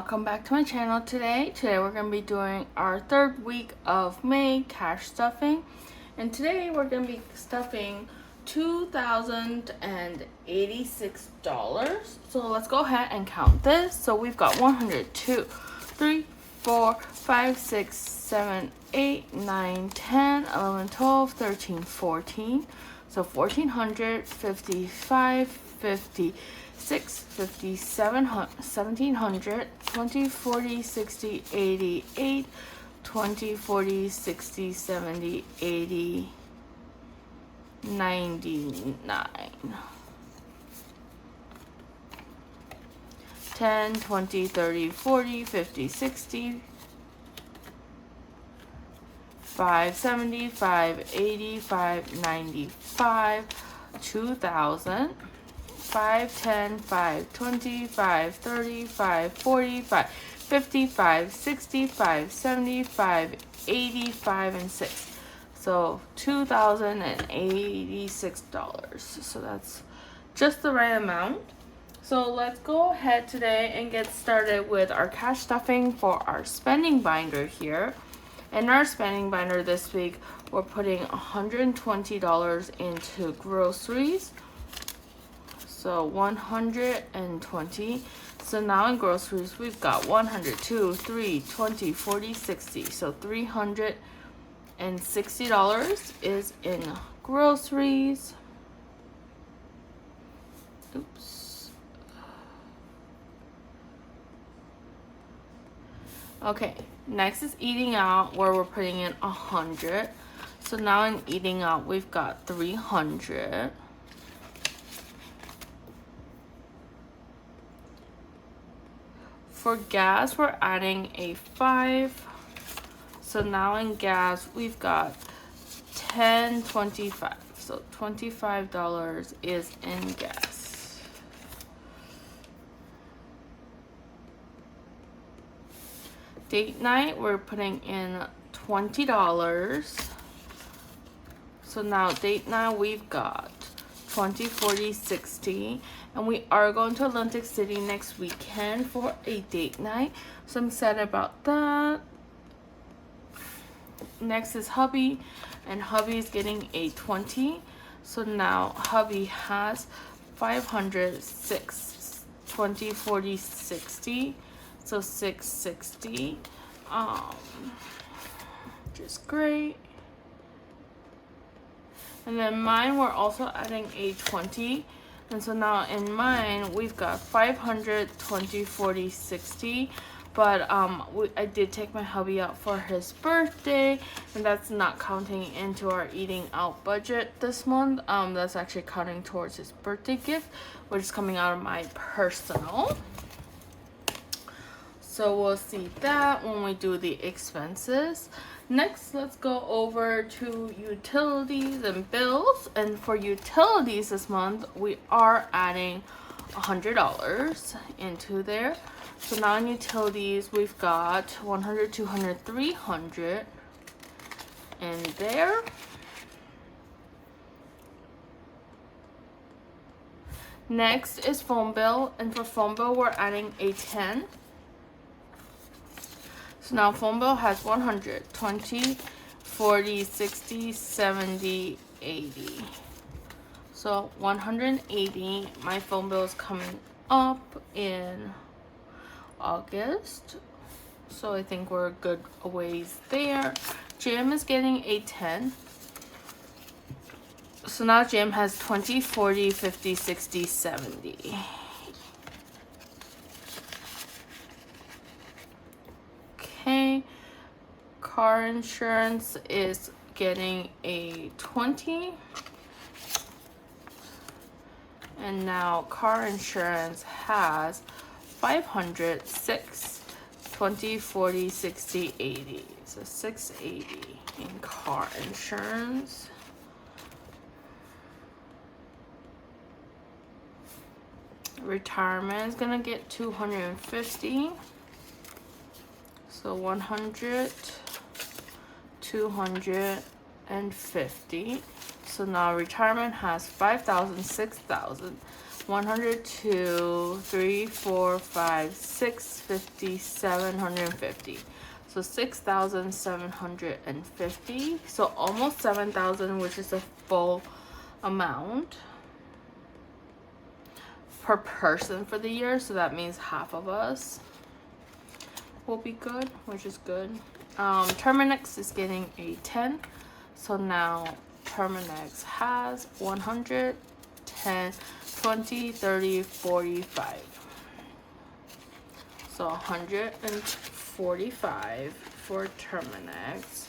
welcome back to my channel today. Today we're going to be doing our third week of May cash stuffing. And today we're going to be stuffing $2,086. So let's go ahead and count this. So we've got 102, 3, 4, 5, 6, 7, 8, 9, 10, 11, 12, 13, 14. So 1,455, 50. 6, 50, 1700, 20, 40, 60, 80, 8, 20, 40, 60, 70, 80, 99. 10, 20, 30, 40, 50, 60, 5, 70, 5, 80, 5, 95, 2,000. 5, 10, 5, 20, 5, 30, 5, 40, 5, 55, 65, 75, 85, and 6. So $2,086. So that's just the right amount. So let's go ahead today and get started with our cash stuffing for our spending binder here. In our spending binder this week, we're putting $120 into groceries. So 120. So now in groceries, we've got 100, 2, 3, 20, 40, 60. So $360 is in groceries. Oops. Okay, next is eating out, where we're putting in 100. So now in eating out, we've got 300. For gas, we're adding a 5. So now in gas, we've got 10.25. So $25 is in gas. Date night, we're putting in $20. So now date night, we've got 20, 40, 60, and we are going to Atlantic City next weekend for a date night, so I'm excited about that. Next is hubby, and hubby is getting a 20. So now hubby has 506, 20, 40, 60, so 660, which is great. And then mine, we're also adding a 20. And so now in mine, we've got 500, 20, 40, 60. But I did take my hubby out for his birthday. And that's not counting into our eating out budget this month. That's actually counting towards his birthday gift, which is coming out of my personal. So we'll see that when we do the expenses. Next, let's go over to utilities and bills. And for utilities this month, we are adding $100 into there. So now in utilities, we've got 100, 200, 300 in there. Next is phone bill. And for phone bill, we're adding a 10. So now phone bill has 100, 20, 40, 60, 70, 80. So 180. My phone bill is coming up in August. So I think we're a good ways there. Gym is getting a 10. So now gym has 20, 40, 50, 60, 70. Okay, car insurance is getting a 20. And now car insurance has 506, 20, 40, 60, 80. So 680 in car insurance. Retirement is gonna get 250. So 100, 250. So now retirement has 5,000, 6,000, 102, 3, 4, 5, 6, 50, 750. So 6,750. So almost 7,000, which is the full amount per person for the year. So that means half of us will be good, which is good. Terminix is getting a 10. So now Terminix has 100, 10, 20, 30, 45. So 145 for Terminix.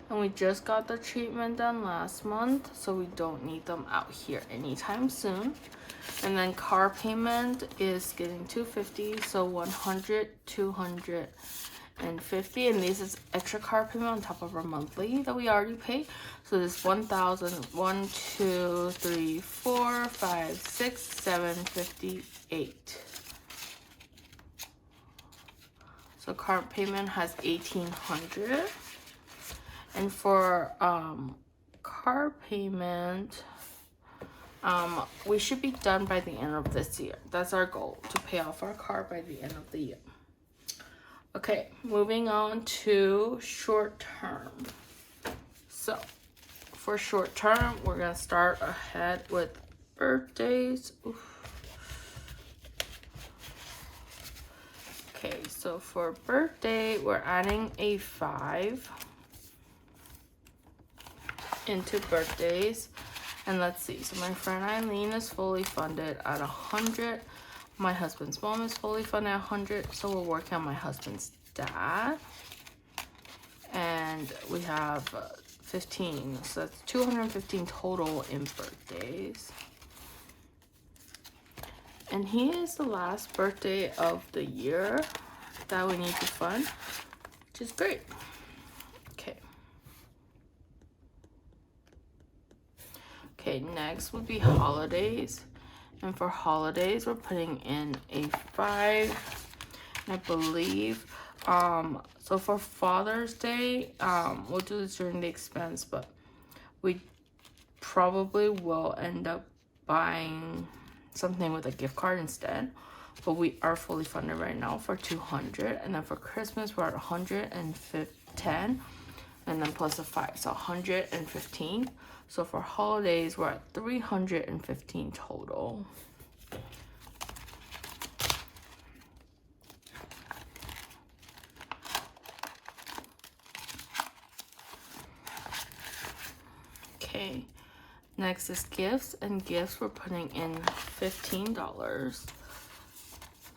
And we just got the treatment done last month, so we don't need them out here anytime soon. And then car payment is getting 250, so 100, 250, and this is extra car payment on top of our monthly that we already pay. So this 1,000, 1, 2, 3, 4, 5, 6, 7, 58. So car payment has 1,800. And for car payment, we should be done by the end of this year. That's our goal, to pay off our car by the end of the year. Okay, moving on to short term. So for short term, we're gonna start ahead with birthdays. Oof. Okay, so for birthday, we're adding a 5 into birthdays. And let's see, so my friend Eileen is fully funded at 100. My husband's mom is fully funded at 100. So we're working on my husband's dad. And we have 15. So that's 215 total in birthdays. And he is the last birthday of the year that we need to fund, which is great. Okay, next would be holidays. And for holidays, we're putting in a 5. And I believe, so for Father's Day, we'll do this during the expense, but we probably will end up buying something with a gift card instead. But we are fully funded right now for 200. And then for Christmas, we're at 110. And then plus a 5, so 115. So for holidays, we're at 315 total. Okay, next is gifts, and gifts we're putting in $15.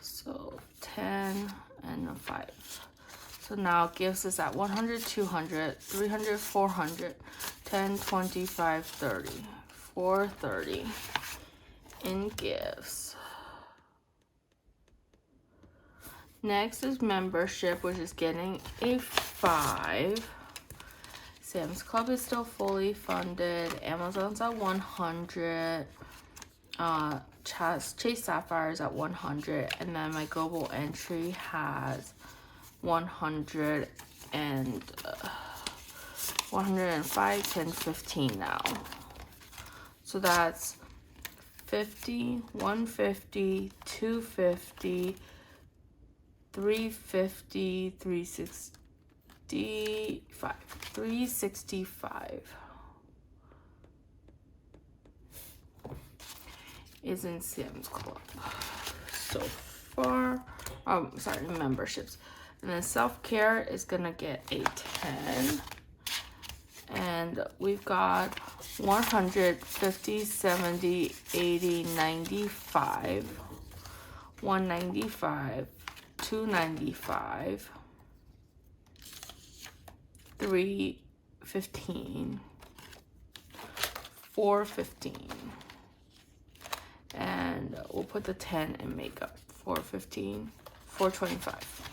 So 10 and a 5. So now gifts is at 100, 200, 300, 400, 10, 25, 30, 430 in gifts. Next is membership, which is getting a 5. Sam's Club is still fully funded. Amazon's at 100. Chase Sapphire is at 100. And then my global entry has 100 and 105, 10, 15 now. So that's 50, 150, 250, 350, 365. 365 is in Sam's Club so far. Sorry, memberships. And then self-care is gonna get a 10. And we've got 150, 70, 80, 95, 195, 295, 315, 415. And we'll put the 10 in makeup. 415, 425.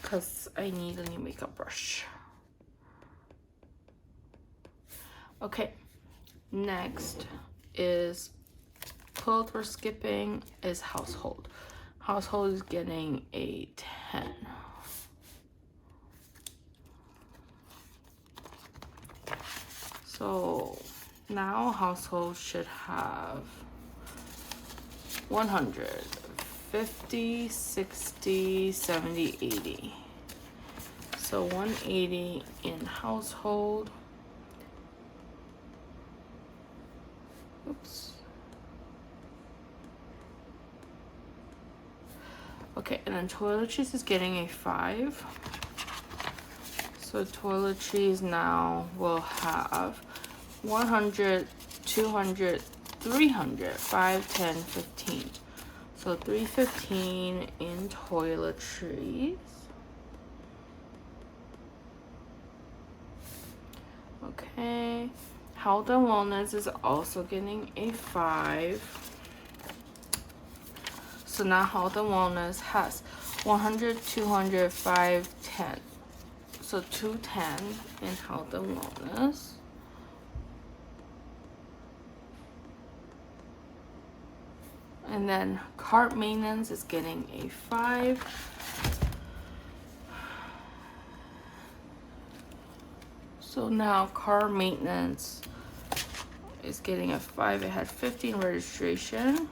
Because I need a new makeup brush. Okay, next is clothes we're skipping is household. Household is getting a 10. now household should have 100, 50, 60, 70, 80. So 180 in household. Oops. Okay, and then toiletries is getting a 5. So toiletries now will have 100, 200, 300, 5, 10, 15. So 315 in toiletries. Okay, health and wellness is also getting a 5. So now health and wellness has 100, 200, 5, 10. So 210 in health and wellness. And then cart maintenance is getting a 5. So now car maintenance is getting a 5. It had 15 registration.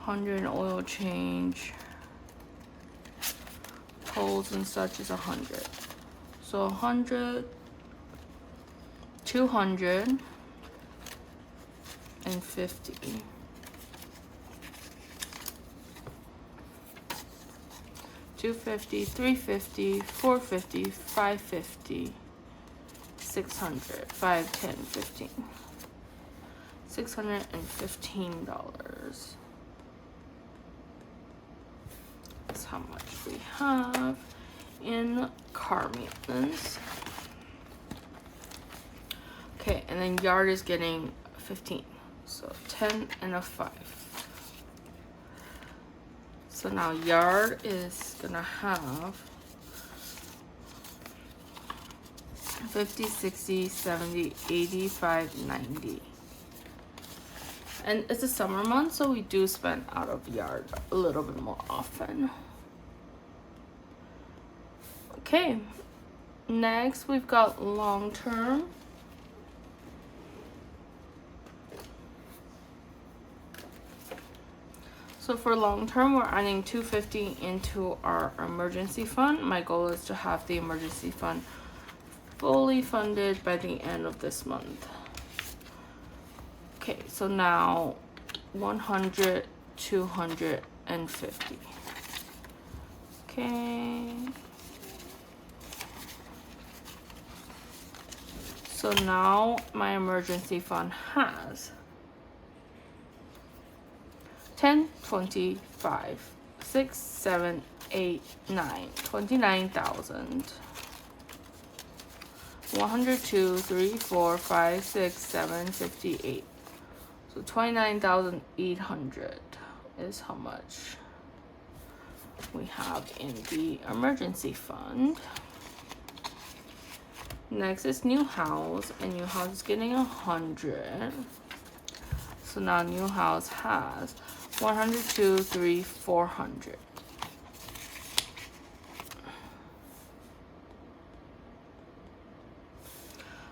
100 oil change. Tolls and such is 100. So 100, 200, and 50. 250, 350, 450, 550, 600, 5, 10, 15. $615. That's how much we have in car maintenance. Okay, and then yard is getting 15. So 10 and a 5. So now yard is gonna have 50, 60, 70, 85, 90. And it's a summer month, so we do spend out of yard a little bit more often. Okay, next we've got long term. So for long term, we're adding 250 into our emergency fund. My goal is to have the emergency fund fully funded by the end of this month. Okay, so now 100, 250. Okay. So now my emergency fund has 10, 20, 5, 6, 7, 8, 9, 29,000. 102, 3, 4, 5, 6, 7, 58. So 29,800 is how much we have in the emergency fund. Next is new house, and new house is getting 100. So now new house has 102, 3, 400.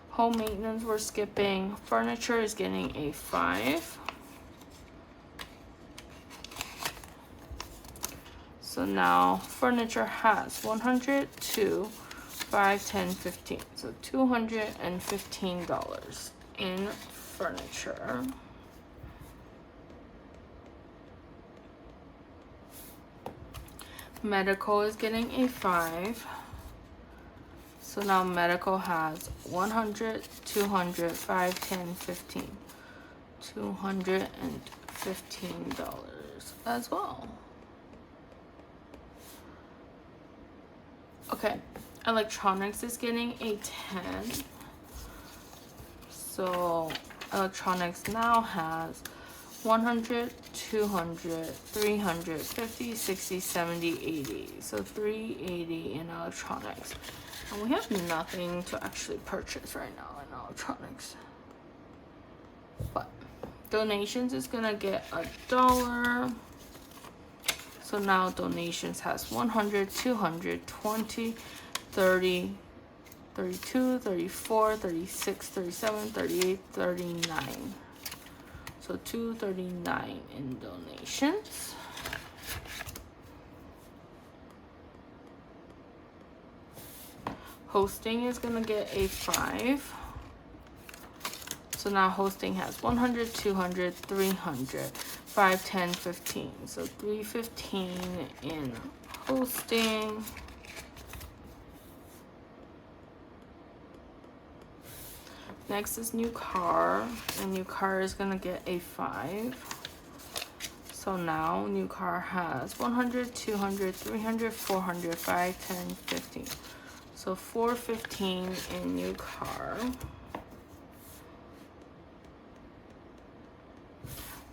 Home maintenance we're skipping. Furniture is getting a 5. So now furniture has 102, 5, 10, 15. So $215 in furniture. Medical is getting a 5. So now medical has 100, 200, 5, 10, 15. $215 as well. Okay, electronics is getting a 10. So electronics now has 100, 200, 300, 50, 60, 70, 80. So 380 in electronics. And we have nothing to actually purchase right now in electronics. But donations is gonna get $1. So now donations has 100, 200, 20, 30, 32, 34, 36, 37, 38, 39. So $239 in donations. Hosting is gonna get a 5. So now hosting has 100, 200, 300, 5, 10, 15. So $315 in hosting. Next is new car, and new car is gonna get a 5. So now new car has 100, 200, 300, 400, 5, 10, 15. So $415 in new car.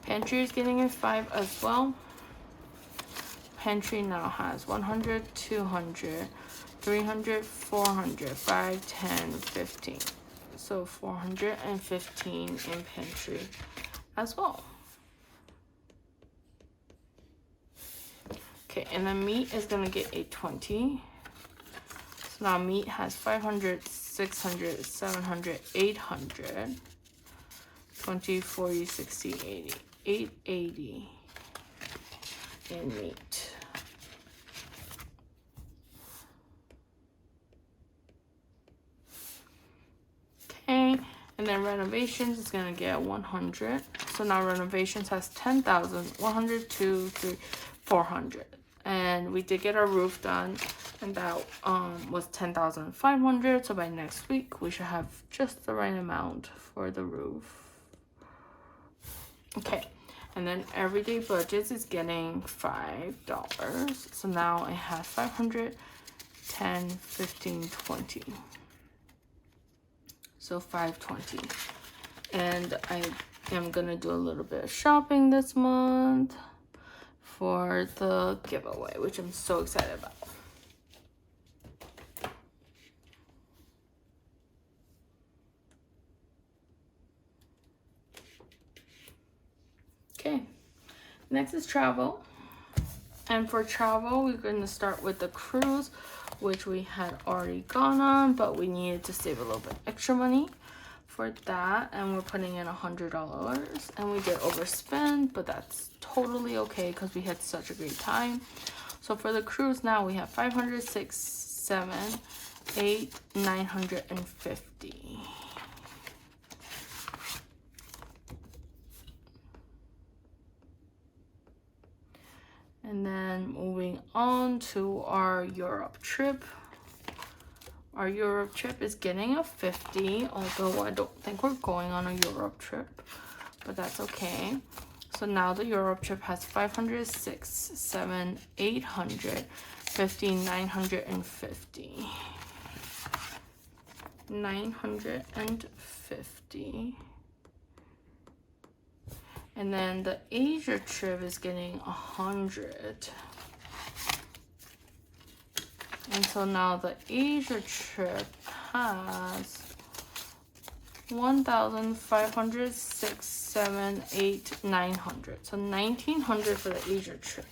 Pantry is getting a 5 as well. Pantry now has 100, 200, 300, 400, 5, 10, 15. So $415 in pantry as well. Okay, and then meat is gonna get a 20. So now meat has 500, 600, 700, 800, 20, 40, 60, 80, 880 in meat. Okay, and then renovations is gonna get 100. So now renovations has 10,000, 100, 2, 3, 400. And we did get our roof done, and that was 10,500. So by next week we should have just the right amount for the roof. Okay, and then everyday budgets is getting $5. So now it has 500, 10, 15, 20. So $520. And I am gonna do a little bit of shopping this month for the giveaway, which I'm so excited about. Okay, next is travel. And for travel, we're going to start with the cruise, which we had already gone on, but we needed to save a little bit extra money for that, and we're putting in $100, and we did overspend, but that's totally okay because we had such a great time. So for the cruise now, we have 500, 6, 7, 8, 950. And then moving on to our Europe trip. Our Europe trip is getting a 50, although I don't think we're going on a Europe trip, but that's okay. So now the Europe trip has 500, 6, 7, 800, 15, 950. 950. And then the Asia trip is getting 100. And so now the Asia trip has 1,500, 6, 7, 8, 900. So 1,900 for the Asia trip.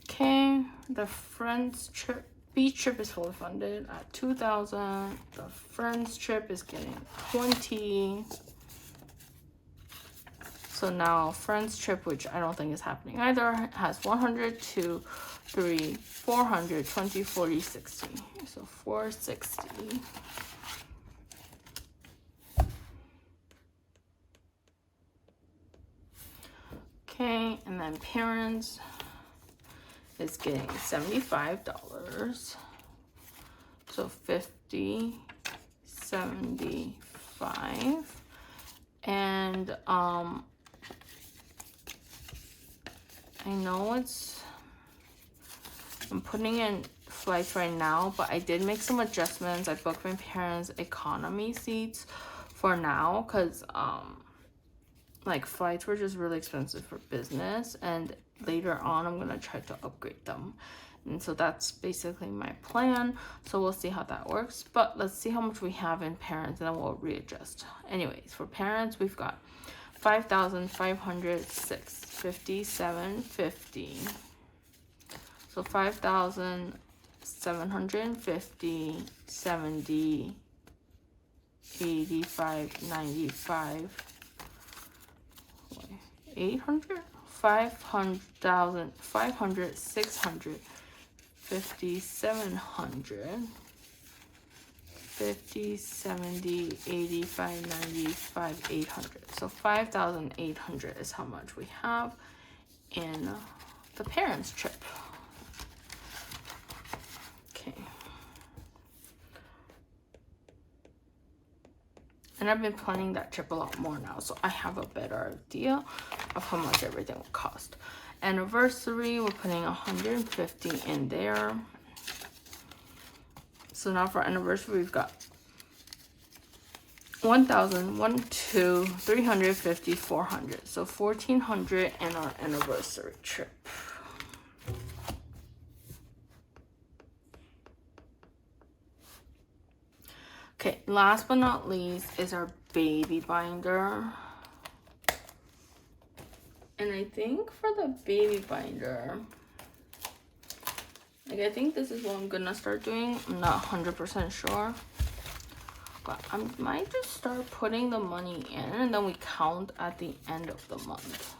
Okay, the Friends trip, beach trip is fully funded at 2,000. The Friends trip is getting 20. So now Friends trip, which I don't think is happening either, has 100, 2, 3, 400, 20, 40, 60. So 460. Okay, and then parents is getting $75. So 50, 75. And I know I'm putting in flights right now, but I did make some adjustments. I booked my parents' economy seats for now because like flights were just really expensive for business, and later on I'm gonna try to upgrade them. And so that's basically my plan. So we'll see how that works, but let's see how much we have in parents and then we'll readjust. Anyways, for parents we've got 5,506, 57, 50. So So 5,750, 70, 85, 95, 800, 500,000, 500, 600, 50, 700, 50, 70, 85, 95, 800. So 5,800 is how much we have in the parents' trip. Okay. And I've been planning that trip a lot more now, so I have a better idea of how much everything will cost. Anniversary, we're putting 150 in there. So now for anniversary, we've got 1,000, 1, 2, 350, 400. So 1,400 in our anniversary trip. Okay, last but not least is our baby binder. And I think for the baby binder, like, I think this is what I'm gonna start doing. I'm not 100% sure. But I might just start putting the money in and then we count at the end of the month.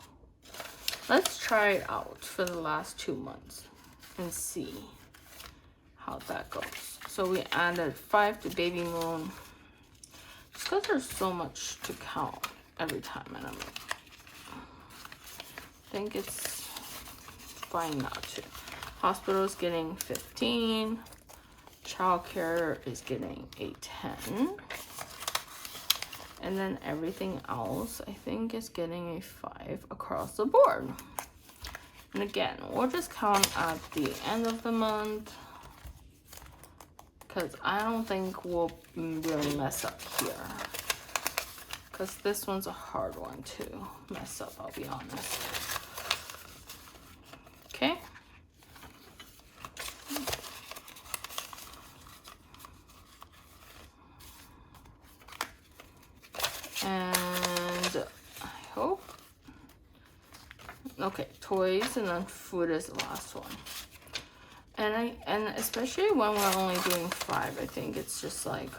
Let's try it out for the last 2 months and see how that goes. So we added 5 to baby moon. Just because there's so much to count every time, and I think it's fine not to. Hospital is getting 15. Childcare is getting a 10. And then everything else, I think, is getting a 5 across the board. And again, we'll just count at the end of the month, because I don't think we'll really mess up here. Because this one's a hard one to mess up, I'll be honest. Okay. And I hope. Okay, toys, and then food is the last one. And especially when we're only doing 5, I think it's just like,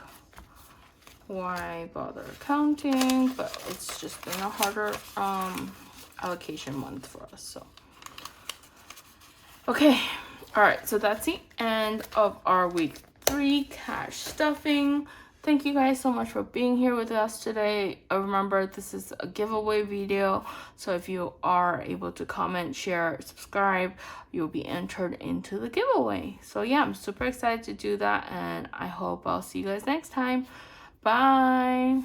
why bother counting? But it's just been a harder allocation month for us. So okay, all right, so that's the end of our week 3 cash stuffing. Thank you guys so much for being here with us today. Remember, this is a giveaway video, so if you are able to comment, share, subscribe, you'll be entered into the giveaway. So yeah, I'm super excited to do that, and I hope I'll see you guys next time. Bye.